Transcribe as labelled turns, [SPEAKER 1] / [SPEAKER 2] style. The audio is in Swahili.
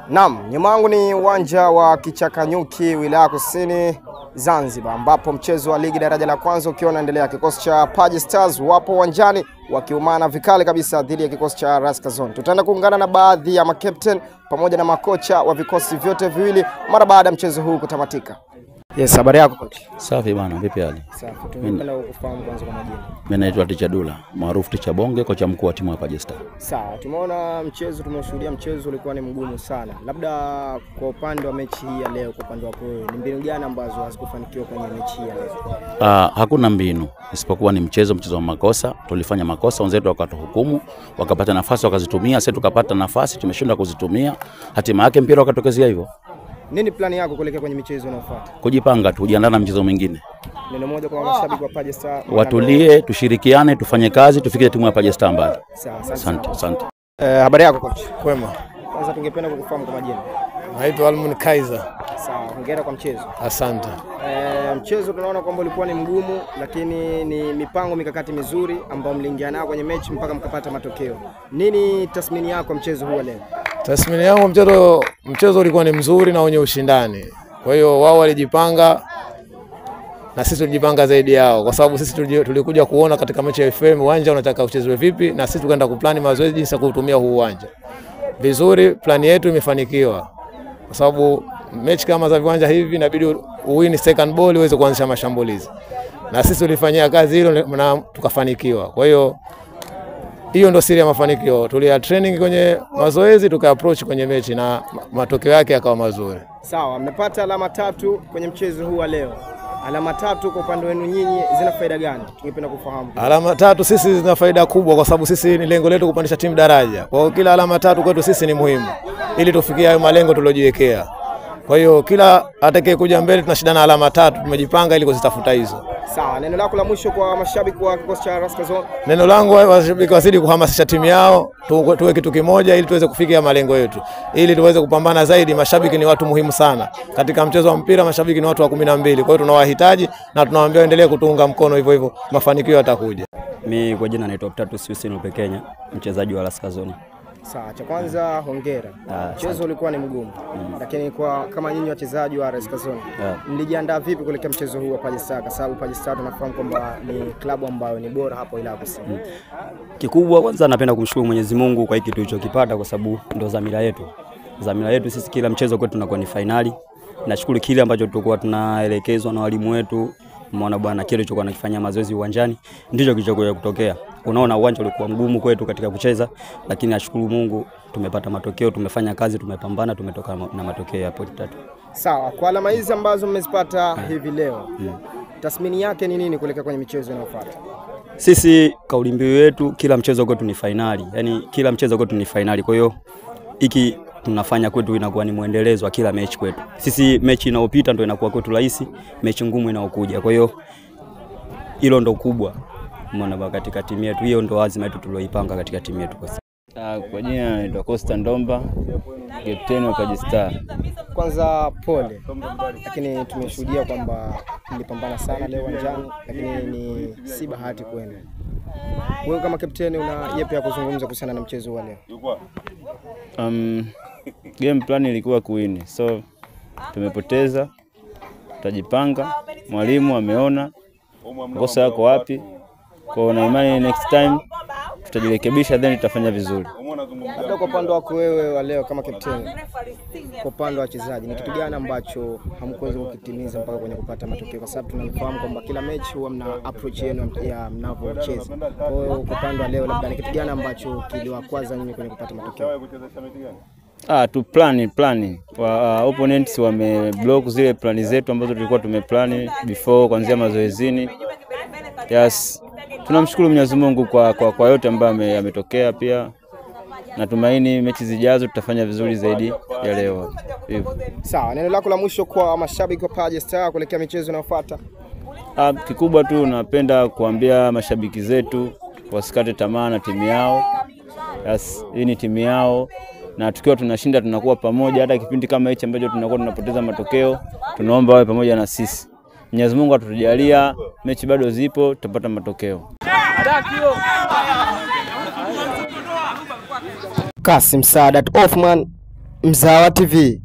[SPEAKER 1] Naam, nyuma yangu ni uwanja wa Kichakanyuki wilaya Kusini Zanzibar, ambapo mchezo wa ligi daraja la kwanza ukiwa unaendelea. Kikosi cha Paji Stars wapo uwanjani wakiumana vikali kabisa dhidi ya kikosi cha Raskazon. Tutaenda kuungana na baadhi ya makapten pamoja na makocha wa vikosi vyote viwili mara baada ya mchezo huu kutamatika. Yes, habari yako coach?
[SPEAKER 2] Safi bwana, vipi hali?
[SPEAKER 1] Safi. Tungependa kufahamu kwanza kwa majina.
[SPEAKER 2] Mimi naitwa Ticha Dula, maarufu Ticha Bonge, kocha mkuu wa timu ya Paji Stars.
[SPEAKER 1] Sawa, tumeona tumeshuhudia mchezo ulikuwa ni mgumu sana. Labda kwa upande wa mechi hii ya leo, kwa upande wako wewe, ni mbinu gani ambazo hazikufanikiwa kwenye mechi hii ya leo?
[SPEAKER 2] Hakuna mbinu, isipokuwa ni mchezo wa makosa. Tulifanya makosa, wenzetu wakatuhukumu, wakapata nafasi wakazitumia, sisi tukapata nafasi tumeshindwa kuzitumia. Hatima yake mpira ukatokezea hivyo.
[SPEAKER 1] Nini plani yako kuelekea kwenye michezo inayofuata?
[SPEAKER 2] Kujipanga tu, kujiandaa na mchezo mwingine.
[SPEAKER 1] Neno moja kwa mashabiki wa Paji Stars.
[SPEAKER 2] Watulie, tushirikiane, tufanye kazi, tufikie timu ya Paji Stars mbali.
[SPEAKER 1] Sawa,
[SPEAKER 2] asante.
[SPEAKER 1] Habari yako coach?
[SPEAKER 3] Kwema.
[SPEAKER 1] Kwanza tungependa kukufahamu kwa majina.
[SPEAKER 3] Naitwa Almun Kaiser.
[SPEAKER 1] Sawa, hongera kwa mchezo.
[SPEAKER 3] Asante.
[SPEAKER 1] Mchezo tunaona kwamba ulikuwa ni mgumu, lakini ni mipango mikakati mizuri ambayo mliingia nayo kwenye mechi mpaka mkapata matokeo. Nini tathmini yako mchezo huu leo?
[SPEAKER 3] Tathmini yangu mchezo ulikuwa ni mzuri na wenye ushindani. Kwa hiyo wao walijipanga na sisi tulijipanga zaidi yao, kwa sababu sisi tulikuja kuona katika mechi ya FM uwanja unataka uchezwe vipi, na sisi tukaenda kuplani mazoezi jinsi ya kutumia huu uwanja. Vizuri, plani yetu imefanikiwa. Kwa sababu mechi kama za viwanja hivi inabidi uwini second ball uweze kuanzisha mashambulizi. Na sisi tulifanyia kazi hilo na tukafanikiwa. Kwa hiyo ndio siri ya mafanikio. Tulia training kwenye mazoezi, tuka approach kwenye mechi na matokeo yake yakawa mazuri.
[SPEAKER 1] Sawa, mmepata alama 3 kwenye mchezo huu wa leo. Alama 3 kwa upande wenu nyinyi zina faida gani? Tungependa kufahamu.
[SPEAKER 3] Alama 3 sisi zina faida kubwa, kwa sababu sisi ni lengo letu kupandisha timu daraja. Kwa hiyo kila alama 3 kwetu sisi ni muhimu ili tufikie hayo malengo tuliojiwekea. Kwa hiyo kila atakayekuja mbele tunashindana alama 3, tumejipanga ili kuzitafuta hizo.
[SPEAKER 1] Sawa, neno lako la mwisho kwa mashabiki wa kikosi cha Raskazon?
[SPEAKER 3] Neno langu washabiki wazidi kuhamasisha timu yao, tuwe kitu kimoja ili tuweze kufikia malengo yetu. Ili tuweze kupambana zaidi. Mashabiki ni watu muhimu sana. Katika mchezo wa mpira mashabiki ni watu wa 12. Kwa hiyo tunawahitaji na tunawaambia endelee kutuunga mkono hivyo, mafanikio yatakuja.
[SPEAKER 4] Mimi kwa jina naitwa Tatus Hussein Pekenya, mchezaji wa Raskazon.
[SPEAKER 1] Sawa, cha kwanza hongera. Mchezo ulikuwa ni mgumu. Lakini kama nyinyi wachezaji wa Raskazon, mlijiandaa vipi kuelekea mchezo huu wa Paji Stars? Kwa sababu Paji Stars tunafahamu kwamba ni klabu ambayo ni bora hapo wilaya Kusini.
[SPEAKER 4] Kikubwa kwanza napenda kumshukuru Mwenyezi Mungu kwa hiki tulichokipata, kwa sababu ndo dhamira yetu. Dhamira yetu sisi kila mchezo kwetu tunakuwa ni finali. Nashukuru kile ambacho tulikuwa tunaelekezwa na walimu wetu. Umeona bwana, kile tulichokuwa tunakifanyia mazoezi uwanjani ndicho kilichokuja kutokea. Unaona uwanja ulikuwa mgumu kwetu katika kucheza, lakini nashukuru Mungu tumepata matokeo, tumefanya kazi, tumepambana, tumetoka na matokeo ya pointi 3.
[SPEAKER 1] Sawa, kwa alama hizi ambazo mmezipata hivi leo, tathmini yake ni nini kuelekea kwenye michezo inayofuata?
[SPEAKER 4] Sisi kauli mbiu yetu kila mchezo kwetu ni finali. Yaani kila mchezo kwetu ni finali. Kwa hiyo hiki tunafanya kwetu inakuwa ni muendelezo wa kila mechi kwetu. Sisi mechi inayopita ndio inakuwa kwetu rahisi, mechi ngumu inayokuja. Kwa hiyo hilo ndo kubwa. Umeona katika timu yetu, hiyo ndo azima yetu tulioipanga katika timu yetu kwa sasa.
[SPEAKER 5] Kwa jina naitwa Costa Ndomba, captain wa Paji Stars.
[SPEAKER 1] Kwanza pole, lakini tumeshuhudia kwamba mlipambana sana leo uwanjani, lakini ni si bahati kwenu. Wewe kama captain una yepi ya kuzungumza kuhusiana na mchezo wa leo?
[SPEAKER 5] Game plan ilikuwa kuwini, so tumepoteza, tutajipanga. Mwalimu ameona kosa yako wapi, kwa na imani next time tutajirekebisha, then tutafanya vizuri.
[SPEAKER 1] Labda kwa upande wako wewe wa leo kama captain, kwa upande wa wachezaji ni kitu gani ambacho hamkuweza kukitimiza mpaka kwenye kupata matokeo? Kwa sababu tunafahamu kwamba kila mechi huwa mna approach yenu ya mnavyocheza. Kwa hiyo kwa upande wa leo labda ni kitu gani ambacho kiliwakwaza nyinyi kwenye kupata matokeo?
[SPEAKER 5] Tu plani. Opponents wameblock zile plani zetu ambazo tulikuwa tumeplani before kuanzia mazoezini. Yes, tunamshukuru Mwenyezi Mungu kwa yote ambayo yametokea. Pia natumaini mechi zijazo tutafanya vizuri zaidi ya leo.
[SPEAKER 1] Sawa, neno lako la mwisho kwa mashabiki wa Paji Stars kuelekea michezo inayofuata?
[SPEAKER 5] Kikubwa tu napenda kuambia mashabiki zetu wasikate tamaa na timu yao. Yes, hii ni timu yao na tukiwa tunashinda tunakuwa pamoja. Hata kipindi kama hichi ambacho tunakuwa tunapoteza matokeo, tunaomba wawe pamoja na sisi. Mwenyezi Mungu atujalia, mechi bado zipo, tutapata matokeo.
[SPEAKER 1] Kasim Sadat Othman, Mzawa TV.